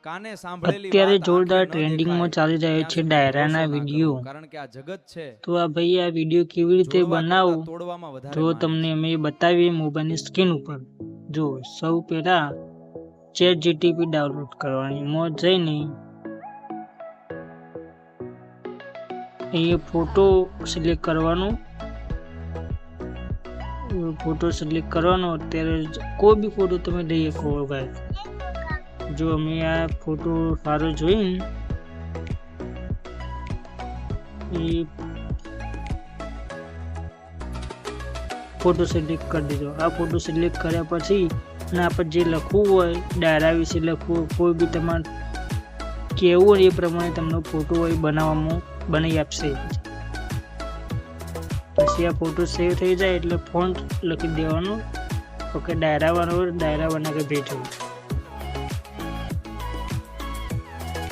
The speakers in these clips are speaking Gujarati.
અત્યારે જોરદાર ટ્રેન્ડિંગમાં ચાલી રહ્યો છે ડાયરાના વિડીયો। તો આ ભાઈ આ વિડીયો કેવી રીતે બનાવવું તો તમને અમે બતાવીએ મોબાઈલની સ્ક્રીન ઉપર। જો સૌ પહેલા ChatGPT ડાઉનલોડ કરવાની, એમાં જઈને અહીંયા ફોટો સિલેક્ટ કરવાનો, અત્યારે કોઈ બી ફોટો તમે લઈ શકો ભાઈ। જો અમે આ ફોટો સારો જોઈને એ ફોટો સિલેક્ટ કરી દીધો। આ ફોટો સિલેક્ટ કર્યા પછી અને આપણે જે લખવું હોય ડાયરા વિશે લખવું, કોઈ બી તમારે કહેવું હોય એ પ્રમાણે તમને ફોટો હોય બનાવી આપશે। પછી આ ફોટો સેવ થઈ જાય એટલે ફોન્ટ લખી દેવાનો, ઓકે ડાયરા બના કે ભેજો।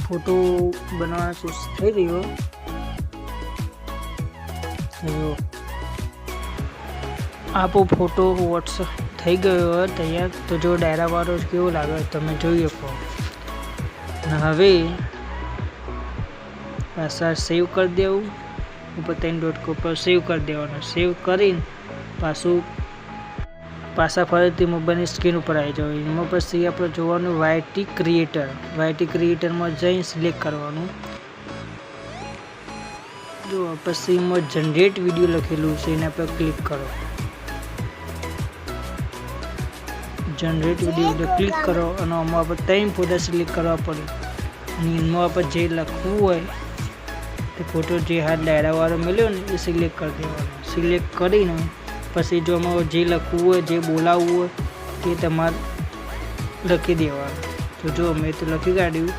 फोटो बनवाना कोशिश થઈ રહ્યો। आपो फोटो व्हाट्सएप થઈ ગયો તૈયાર। તો જો ડાયરા વાળો કેવો લાગે તમે જોઈ શકો। હવે પાછા સેવ કરી દેવું, ઉપર 3 ડોટ ઉપર સેવ કરી દેવાનો। સેવ કરીને પાછા ફરીથી મોબાઈલની સ્ક્રીન ઉપર આવી જાવ। એમાં પછી આપણે જોવાનું YT ક્રિએટરમાં જઈને સિલેક્ટ કરવાનું। જો પછી એમાં જનરેટ વિડીયો લખેલું છે એના પર ક્લિક કરો। જનરેટ વિડીયો ક્લિક કરો અને આમાં આપણે 3 ફોટા સિલેક્ટ કરવા પડે અને એમાં આપણે જે લખવું હોય તે ફોટો જે હાથ ડાયરાવાળો મળ્યો ને એ સિલેક્ટ કરી દેવાનો। સિલેક્ટ કરીને પછી જો અમારે જે લખવું હોય જે બોલાવવું હોય તે તમારે લખી દેવાનું। તો જો મેં તો લખી કાઢ્યું।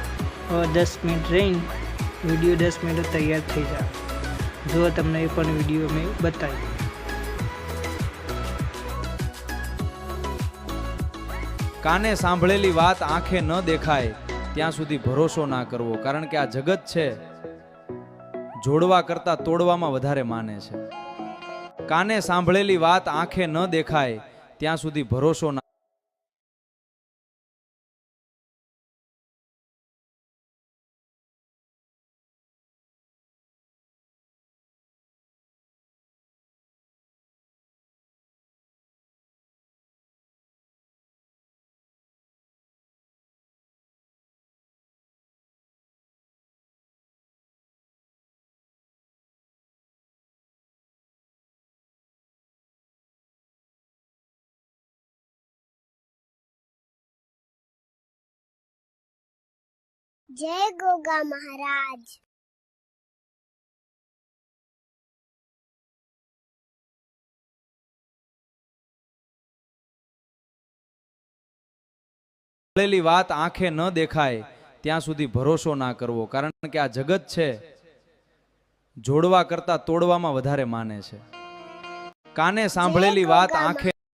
હવે 10 મિનિટ રહીને વિડીયો 10 મિનિટ તૈયાર થઈ જાય। જો તમને એ પણ વિડીયો મેં બતાવી। કાને સાંભળેલી વાત આંખે ન દેખાય ત્યાં સુધી ભરોસો ના કરવો, કારણ કે આ જગત છે જોડવા કરતા તોડવામાં વધારે માને છે। કાને સાંભળેલી વાત આંખે ન દેખાય ત્યાં સુધી ભરોસો ના जय गोगा महाराज। સાંભળેલી વાત આંખે ન દેખાય ત્યાં સુધી ભરોસો ના કરવો, કારણ કે આ જગત છે જોડવા કરતા તોડવામાં વધારે માને છે। કાને સાંભળેલી વાત આંખે